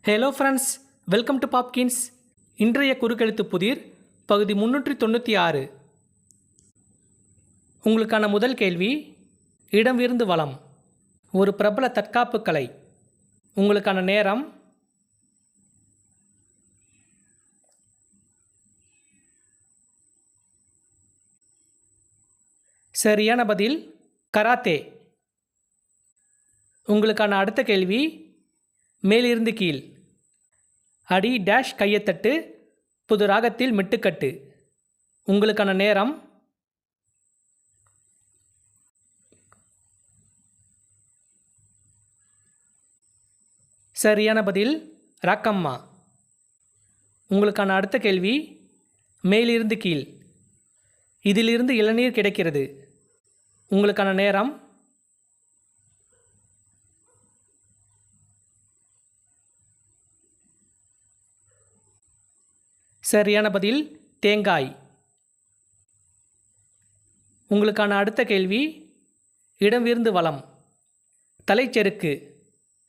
Hello friends, welcome to Popkins. இன்றைய குறுக்கெழுத்து புதிர் பகுதி 396. உங்களுக்கான முதல் கேள்வி, இடமிருந்து வலம், ஒரு பிரபல தற்காப்பு கலை. உங்களுக்கான நேரம் சரியான பதில் கராத்தே. உங்களுக்கான அடுத்த கேள்வி, மேலிருந்து கீழ், அடி டேஷ் கையத்தட்டு, புது ராகத்தில் மெட்டுக்கட்டு. உங்களுக்கான நேரம் சரியான பதில் ராக்கம்மா. உங்களுக்கான அடுத்த கேள்வி, மேலிருந்து கீழ், இதிலிருந்து இளநீர் கிடைக்கிறது. உங்களுக்கான நேரம் சரியான பதில் தேங்காய். உங்களுக்கான அடுத்த கேள்வி, இடமிருந்து வலம், தலைச்செருக்கு,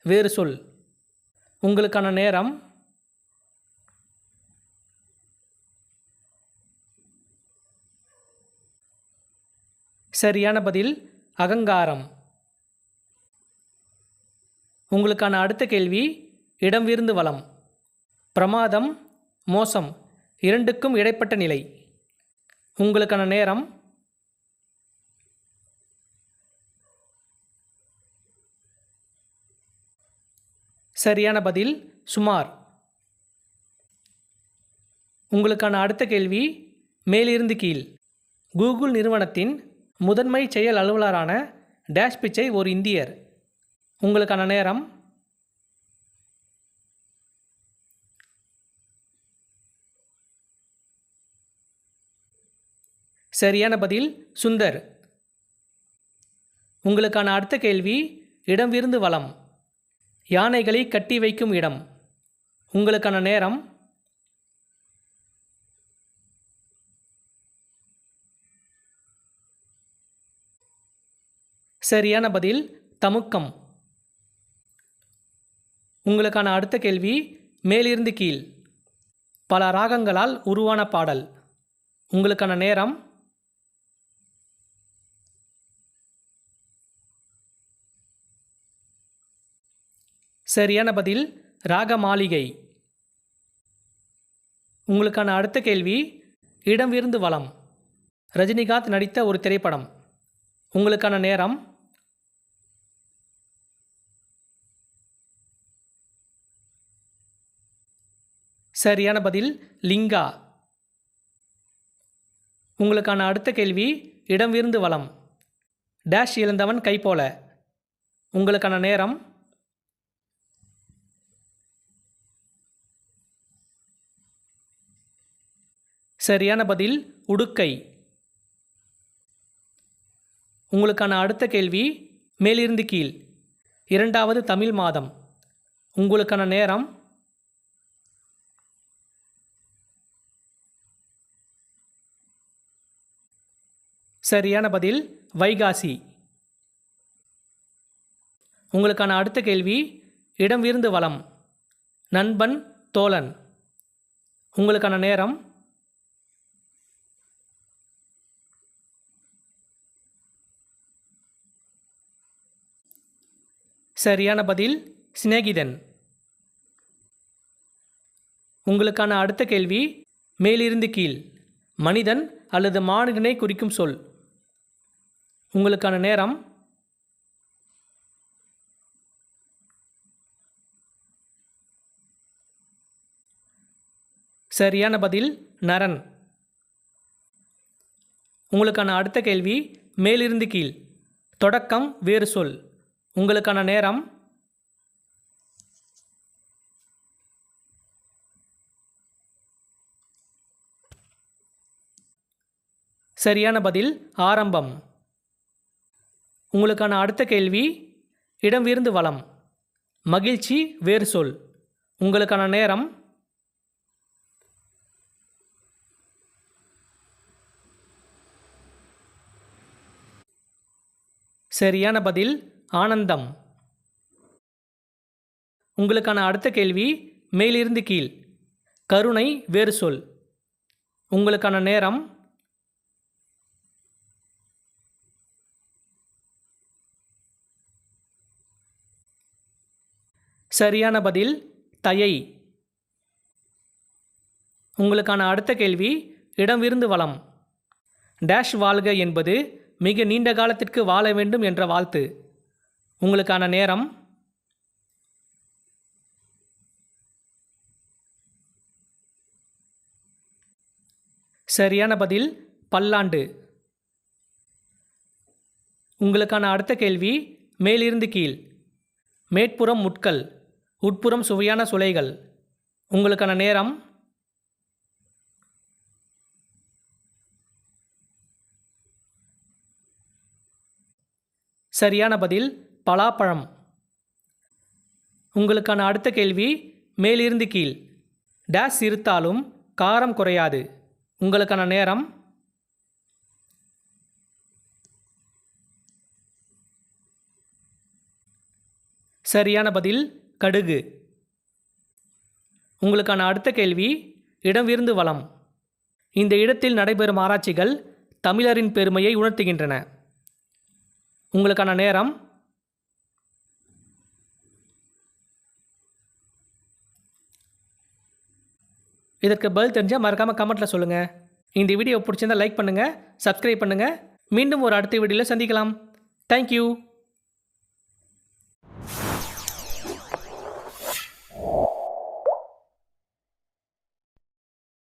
வேறு சொல். உங்களுக்கான நேரம் சரியான பதில் அகங்காரம். உங்களுக்கான அடுத்த கேள்வி, இடமிருந்து வலம், பிரமாதம், மோசம், இரண்டுக்கும் இடைப்பட்ட நிலை. உங்களுக்கான நேரம் சரியான பதில் சுமார். உங்களுக்கான அடுத்த கேள்வி, மேலிருந்து கீழ், கூகுள் நிறுவனத்தின் முதன்மை செயல் அலுவலரான டேஷ் பிச்சை ஒரு இந்தியர். உங்களுக்கான நேரம் சரியான பதில் சுந்தர். உங்களுக்கான அடுத்த கேள்வி, இடமிருந்து வலம், யானைகளை கட்டி வைக்கும் இடம். உங்களுக்கான நேரம் சரியான பதில் தமுக்கம். உங்களுக்கான அடுத்த கேள்வி, மேலிருந்து கீழ், பல ராகங்களால் உருவான பாடல். உங்களுக்கான நேரம் சரியான பதில் ராக மாளிகை. உங்களுக்கான அடுத்த கேள்வி, இடமிருந்து வலம், ரஜினிகாந்த் நடித்த ஒரு திரைப்படம். உங்களுக்கான நேரம் சரியான பதில் லிங்கா. உங்களுக்கான அடுத்த கேள்வி, இடமிருந்து வலம், டேஷ் இழந்தவன் கை போல. உங்களுக்கான நேரம் சரியான பதில் உடுக்கை. உங்களுக்கான அடுத்த கேள்வி, மேலிருந்து கீழ், இரண்டாவது தமிழ் மாதம். உங்களுக்கான நேரம் சரியான பதில் வைகாசி. உங்களுக்கான அடுத்த கேள்வி, இடமிருந்து வலம், நண்பன், தோழன். உங்களுக்கான நேரம் சரியான பதில் சிநேகிதன். உங்களுக்கான அடுத்த கேள்வி, மேலிருந்து கீழ், மனிதன் அல்லது மானிடனை குறிக்கும் சொல். உங்களுக்கான நேரம் சரியான பதில் நரன். உங்களுக்கான அடுத்த கேள்வி, மேலிருந்து கீழ், தொடக்கம், வேறு சொல். உங்களுக்கான நேரம் சரியான பதில் ஆரம்பம். உங்களுக்கான அடுத்த கேள்வி, இடமிருந்து வலம், மகிழ்ச்சி, வேறு சொல். உங்களுக்கான நேரம் சரியான பதில் ஆனந்தம். உங்களுக்கான அடுத்த கேள்வி மேலிருந்து கீழ். கருணை வேறு சொல். உங்களுக்கான நேரம் சரியான பதில் தயை. உங்களுக்கான அடுத்த கேள்வி இடமிருந்து வலம். டேஷ் வாழ்க என்பது மிக நீண்ட காலத்திற்கு வாழ வேண்டும் என்ற வாழ்த்து. உங்களுக்கான நேரம் சரியான பதில் பல்லாண்டு. உங்களுக்கான அடுத்த கேள்வி மேலிருந்து கீழ். மேற்புறம் முட்கள், உட்புறம் சுவையான சுளைகள். உங்களுக்கான நேரம் சரியான பதில் பலாப்பழம். உங்களுக்கான அடுத்த கேள்வி மேலிருந்து கீழ். டேஷ் இருத்தாலும் காரம் குறையாது. உங்களுக்கான நேரம் சரியான பதில் கடுகு. உங்களுக்கான அடுத்த கேள்வி இடமிருந்து வலம். இந்த இடத்தில் நடைபெறும் ஆராய்ச்சிகள் தமிழரின் பெருமையை உணர்த்துகின்றன. உங்களுக்கான நேரம் இதற்கு பதில் தெரிஞ்சால் மறக்காமல் கமெண்ட்டில் சொல்லுங்கள். இந்த வீடியோ பிடிச்சிருந்தால் லைக் பண்ணுங்கள், சப்ஸ்கிரைப் பண்ணுங்கள். மீண்டும் ஒரு அடுத்த வீடியோவில் சந்திக்கலாம். தேங்க்யூ.